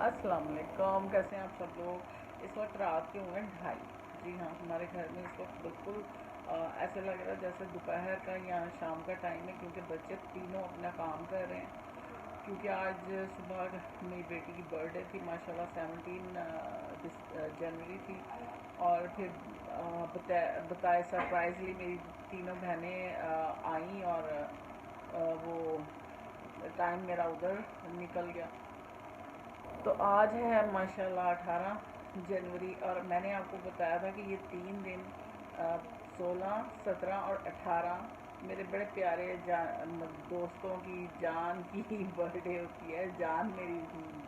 अस्सलाम वालेकुम। कैसे हैं आप सब लोग। इस वक्त रात के हुए 2:30। जी हाँ, हमारे घर में इस वक्त बिल्कुल ऐसे लग रहा है जैसे दोपहर का या शाम का टाइम है, क्योंकि बच्चे तीनों अपना काम कर रहे हैं। क्योंकि आज सुबह मेरी बेटी की बर्थडे थी, माशाल्लाह 17 जनवरी थी। और फिर बताए सरप्राइजली मेरी तीनों बहनें आईं और वो टाइम मेरा उधर निकल गया। तो आज है माशाल्लाह 18 जनवरी, और मैंने आपको बताया था कि ये 3 दिन 16, 17 और 18 मेरे बड़े प्यारे दोस्तों की जान की बर्थडे होती है। जान मेरी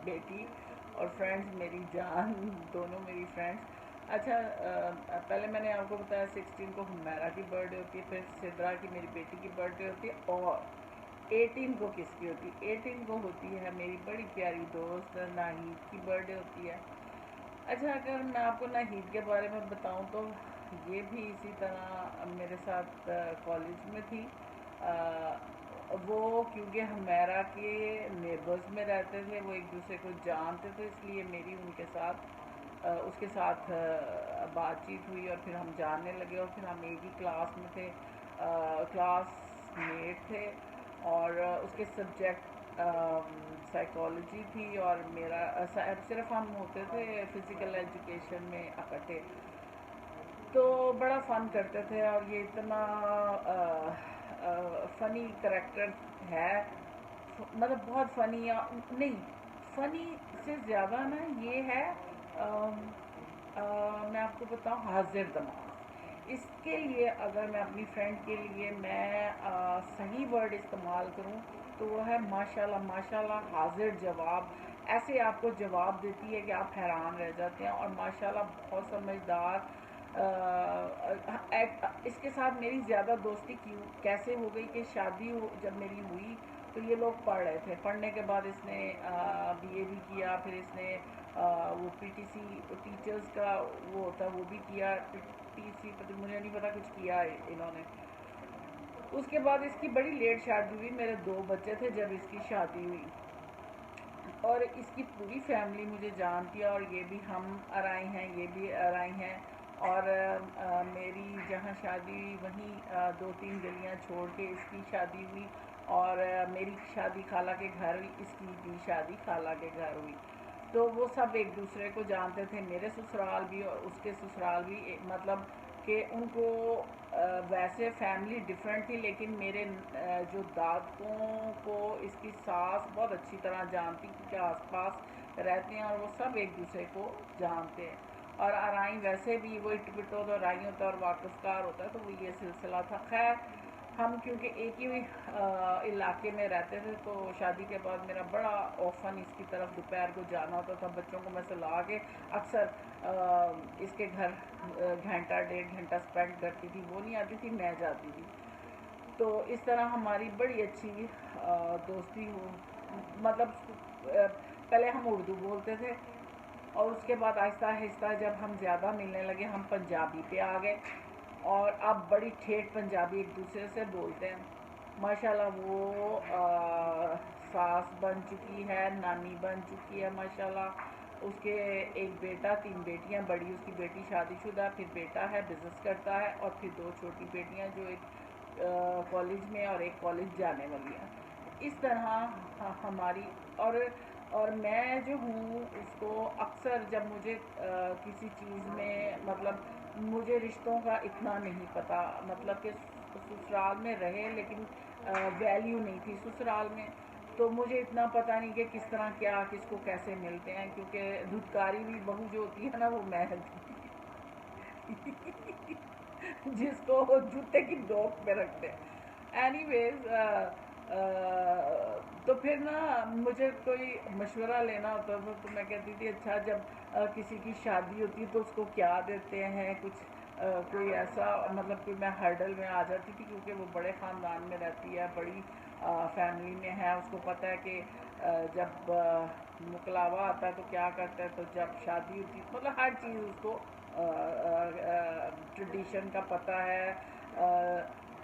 बेटी और फ्रेंड्स मेरी जान, दोनों मेरी फ्रेंड्स। अच्छा, पहले मैंने आपको बताया 16 को हुमैरा की बर्थडे होती है, फिर सिद्रा की मेरी बेटी की बर्थडे होती है, और 18 को किसकी होती है? 18 को होती है मेरी बड़ी प्यारी दोस्त नाहीद की बर्थडे होती है। अच्छा, अगर मैं आपको नाहीद के बारे में बताऊं तो ये भी इसी तरह मेरे साथ कॉलेज में थी। वो क्योंकि हमारा के नेबर्स में रहते थे, वो एक दूसरे को जानते थे, इसलिए मेरी उनके साथ उसके साथ बातचीत हुई और फिर हम जानने लगे, और फिर हम एक ही क्लास में थे, क्लासमेट थे। और उसके सब्जेक्ट साइकोलॉजी थी, और मेरा सिर्फ हम होते थे फ़िज़िकल एजुकेशन में इकट्ठे। तो बड़ा फ़न करते थे, और ये इतना फ़नी करेक्टर है, मतलब बहुत फ़नी, या नहीं, फ़नी से ज़्यादा ना ये है, मैं आपको बताऊं, हाजिर दिमाग। इसके लिए अगर मैं अपनी फ्रेंड के लिए मैं सही वर्ड इस्तेमाल करूं तो वो है माशाल्लाह। माशाल्लाह हाजिर जवाब, ऐसे आपको जवाब देती है कि आप हैरान रह जाते हैं। और माशाल्लाह बहुत समझदार। इसके साथ मेरी ज़्यादा दोस्ती क्यों कैसे हो गई कि जब मेरी हुई तो ये लोग पढ़ रहे थे। पढ़ने के बाद इसने बीए भी किया, फिर इसने वो पीटीसी टीचर्स का वो होता है वो भी किया, पीटीसी मुझे नहीं पता कुछ किया है इन्होंने। उसके बाद इसकी बड़ी लेट शादी हुई, मेरे 2 बच्चे थे जब इसकी शादी हुई, और इसकी पूरी फैमिली मुझे जानती है, और ये भी हम अराई हैं, ये भी अराई हैं। और मेरी जहाँ शादी हुई वहीं 2-3 गलियाँ छोड़ के इसकी शादी हुई, और मेरी शादी खाला के घर हुई, इसकी भी शादी खाला के घर हुई। तो वो सब एक दूसरे को जानते थे, मेरे ससुराल भी और उसके ससुराल भी, मतलब कि उनको वैसे फैमिली डिफरेंट थी, लेकिन मेरे जो दादकों को इसकी सास बहुत अच्छी तरह जानती, क्योंकि आसपास रहते हैं और वो सब एक दूसरे को जानते हैं। और आराई वैसे भी वो इटपिटो तो राई होता है और वाकफकार होता है, तो वो ये सिलसिला था। खैर, हम क्योंकि एक ही इलाके में रहते थे, तो शादी के बाद मेरा बड़ा ऑफन इसकी तरफ दोपहर को जाना होता था। बच्चों को मैं सुला के अक्सर इसके घर घंटा 1.5 घंटा स्पेंड करती थी। वो नहीं आती थी, मैं जाती थी। तो इस तरह हमारी बड़ी अच्छी दोस्ती हो, मतलब पहले हम उर्दू बोलते थे, और उसके बाद आहिस्ता आहिस्ता जब हम ज़्यादा मिलने लगे हम पंजाबी पे आ गए, और अब बड़ी ठेठ पंजाबी एक दूसरे से बोलते हैं। माशाल्लाह वो सास बन चुकी है, नानी बन चुकी है माशाल्लाह। उसके एक बेटा, 3 बेटियां, बड़ी उसकी बेटी शादीशुदा, फिर बेटा है बिज़नेस करता है, और फिर 2 छोटी बेटियां जो एक कॉलेज में और एक कॉलेज जाने वाली है। इस तरह हमारी, और मैं जो हूँ उसको अक्सर जब मुझे किसी चीज़ में, मतलब मुझे रिश्तों का इतना नहीं पता, मतलब कि ससुराल में रहे लेकिन वैल्यू नहीं थी ससुराल में, तो मुझे इतना पता नहीं कि किस तरह क्या किसको कैसे मिलते हैं, क्योंकि धुतकारी भी बहू जो होती है ना वो मैं जिसको जूते की नोक पे रखते हैं। एनीवेज, तो फिर ना मुझे कोई मशवरा लेना होता था, तो मैं कहती थी अच्छा, जब किसी की शादी होती है तो उसको क्या देते हैं, कुछ कोई ऐसा, मतलब कोई मैं हर्डल में आ जाती थी, क्योंकि वो बड़े ख़ानदान में रहती है, बड़ी फैमिली में है, उसको पता है कि जब मुकलावा आता है तो क्या करता है, तो जब शादी होती है मतलब हर चीज़ उसको ट्रेडिशन का पता है।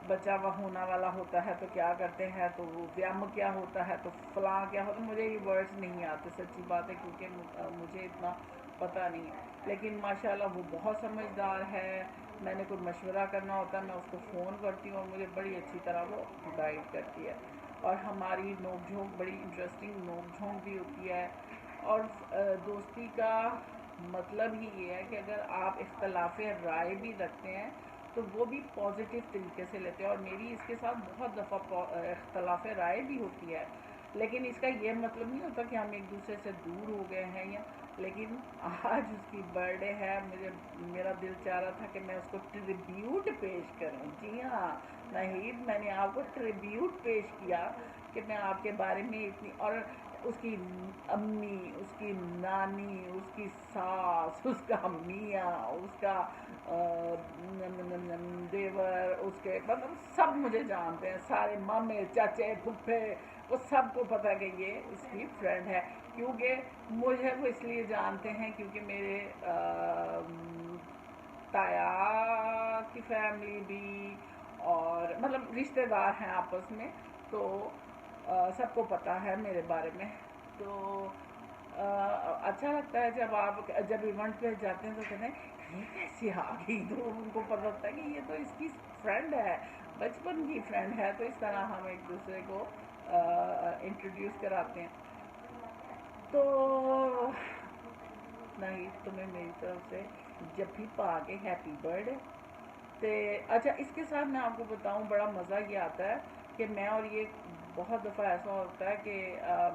बच्चा वह होने वाला होता है तो क्या करते हैं, तो व्याम क्या होता है, तो फलां क्या होता है। मुझे ये वर्ड्स नहीं आते, सच्ची बात है, क्योंकि मुझे इतना पता नहीं है। लेकिन माशाल्लाह वो बहुत समझदार है। मैंने कोई मशवरा करना होता है मैं उसको फ़ोन करती हूँ और मुझे बड़ी अच्छी तरह वो गाइड करती है। और हमारी नोक झोंक बड़ी इंटरेस्टिंग नोक झोंक भी होती है। और दोस्ती का मतलब ही ये है कि अगर आप इख्तलाफ राय भी रखते हैं तो वो भी पॉजिटिव तरीके से लेते हैं। और मेरी इसके साथ बहुत दफ़ा इख्तलाफ राय भी होती है, लेकिन इसका ये मतलब नहीं होता कि हम एक दूसरे से दूर हो गए हैं या। लेकिन आज उसकी बर्थडे है, मेरा दिल चाह रहा था कि मैं उसको ट्रिब्यूट पेश करूं। जी हाँ नाहिद, मैंने आपको ट्रिब्यूट पेश किया कि मैं आपके बारे में इतनी, और उसकी अम्मी, उसकी नानी, उसकी सास, उसका मियाँ, उसका देवर, उसके मतलब सब मुझे जानते हैं, सारे मामे चाचे फुफ्फे, वो सबको पता है कि ये इसकी फ्रेंड है। क्योंकि मुझे वो इसलिए जानते हैं क्योंकि मेरे ताया की फैमिली भी, और मतलब रिश्तेदार हैं आपस में, तो सबको पता है मेरे बारे में। तो अच्छा लगता है जब इवेंट पे जाते हैं तो कहते हैं ये कैसे आ गई, तो उनको पता होता है कि ये तो इसकी फ्रेंड है, बचपन की फ्रेंड है। तो इस तरह हम एक दूसरे को इंट्रोड्यूस कराते हैं। तो नहीं, तुम्हें मेरी तरफ से जब भी पा के हैप्पी बर्थडे। तो अच्छा, इसके साथ मैं आपको बताऊं, बड़ा मज़ा ये आता है कि मैं और ये, बहुत दफ़ा ऐसा होता है कि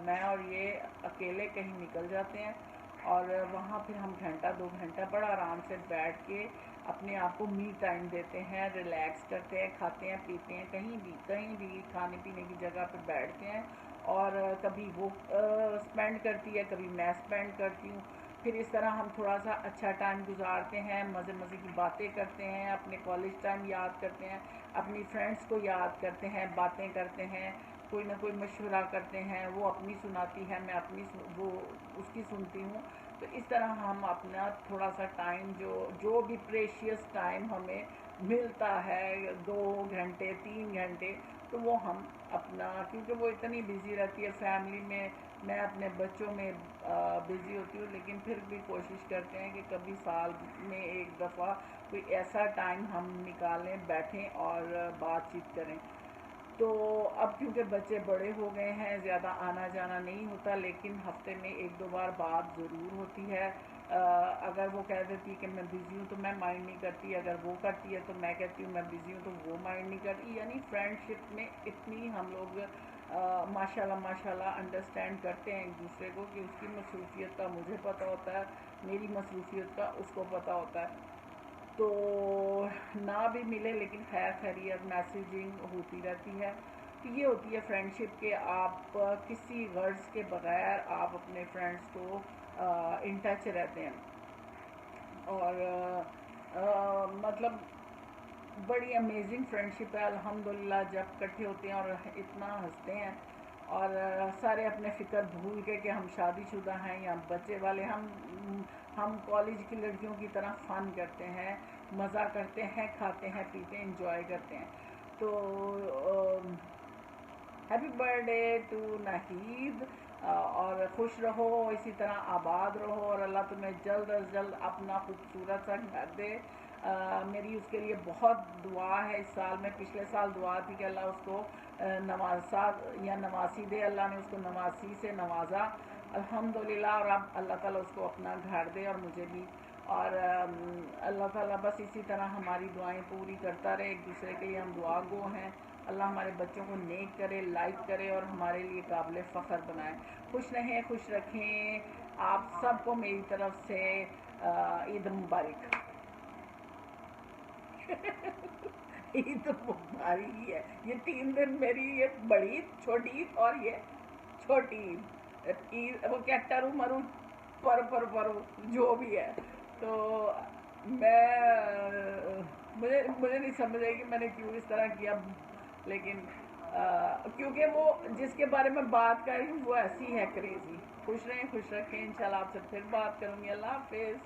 मैं और ये अकेले कहीं निकल जाते हैं और वहाँ फिर हम घंटा 2 घंटा बड़ा आराम से बैठ के अपने आप को मी टाइम देते हैं, रिलैक्स करते हैं, खाते हैं पीते हैं, कहीं भी खाने पीने की जगह पर बैठते हैं। और कभी वो स्पेंड करती है, कभी मैं स्पेंड करती हूँ। फिर इस तरह हम थोड़ा सा अच्छा टाइम गुजारते हैं, मज़े मज़े की बातें करते हैं, अपने कॉलेज टाइम याद करते हैं, अपनी फ्रेंड्स को याद करते हैं, बातें करते हैं, कोई ना कोई मशवरा करते हैं, वो अपनी सुनाती है, मैं अपनी वो उसकी सुनती हूँ। तो इस तरह हम अपना थोड़ा सा टाइम, जो भी प्रेशियस टाइम हमें मिलता है, 2 घंटे 3 घंटे, तो वो हम अपना, क्योंकि वो इतनी बिज़ी रहती है फैमिली में, मैं अपने बच्चों में बिज़ी होती हूँ, लेकिन फिर भी कोशिश करते हैं कि कभी साल में एक दफ़ा कोई ऐसा टाइम हम निकालें, बैठें और बातचीत करें। तो अब क्योंकि बच्चे बड़े हो गए हैं, ज़्यादा आना जाना नहीं होता, लेकिन हफ्ते में 1-2 बार बात ज़रूर होती है। अगर वो कह देती है कि मैं बिज़ी हूँ तो मैं माइंड नहीं करती, अगर वो करती है तो मैं कहती हूँ मैं बिज़ी हूँ तो वो माइंड नहीं करती। यानी फ्रेंडशिप में इतनी हम लोग माशाल्लाह माशाल्लाह अंडरस्टैंड करते हैं एक दूसरे को कि उसकी मसरूफियत का मुझे पता होता है, मेरी मसरूफियत का उसको पता होता है। तो ना भी मिले लेकिन खैर खैरियत मैसेजिंग होती रहती है। तो ये होती है फ्रेंडशिप के, आप किसी गर्ज के बगैर आप अपने फ्रेंड्स को इन टच रहते हैं। और मतलब बड़ी अमेजिंग फ्रेंडशिप है अल्हम्दुलिल्लाह। जब इकट्ठे होते हैं और इतना हंसते हैं, और सारे अपने फ़िक्र भूल के कि हम शादीशुदा हैं या बच्चे वाले, हम कॉलेज की लड़कियों की तरह फ़न करते हैं, मज़ा करते हैं, खाते हैं पीते हैं, इंजॉय करते हैं। तो हैप्पी बर्थडे टू नाहिद, और खुश रहो, इसी तरह आबाद रहो, और अल्लाह तुम्हें जल्द अज जल्द अपना खूबसूरत सा घर दे। मेरी उसके लिए बहुत दुआ है इस साल में। पिछले साल दुआ थी कि अल्लाह उसको नवासा या नवासी दे, अल्लाह ने उसको नवासी से नवाजा अल्हम्दुलिल्लाह। और अब अल्लाह ताला उसको अपना घर दे और मुझे भी। और अल्लाह ताला बस इसी तरह हमारी दुआएं पूरी करता रहे, एक दूसरे के लिए हम दुआ गो हैं। अल्लाह हमारे बच्चों को नेक करे, लाइक करे और हमारे लिए काबिल फ़ख्र बनाए। खुश रहें, खुश रखें। आप सबको मेरी तरफ से ईद मुबारक। ईद मुबारक ही है ये 3 दिन मेरी, ये बड़ी छोटी ईद और ये छोटी ईद, वो क्या टरू मरू पर जो भी है। तो मैं मुझे नहीं समझ आई कि मैंने क्यों इस तरह किया, लेकिन क्योंकि वो जिसके बारे में बात कर रही हूँ वो ऐसी है क्रेजी। खुश रहें, खुश रखें, इंशाल्लाह आपसे फिर बात करूँगी। अल्लाह हाफिज़।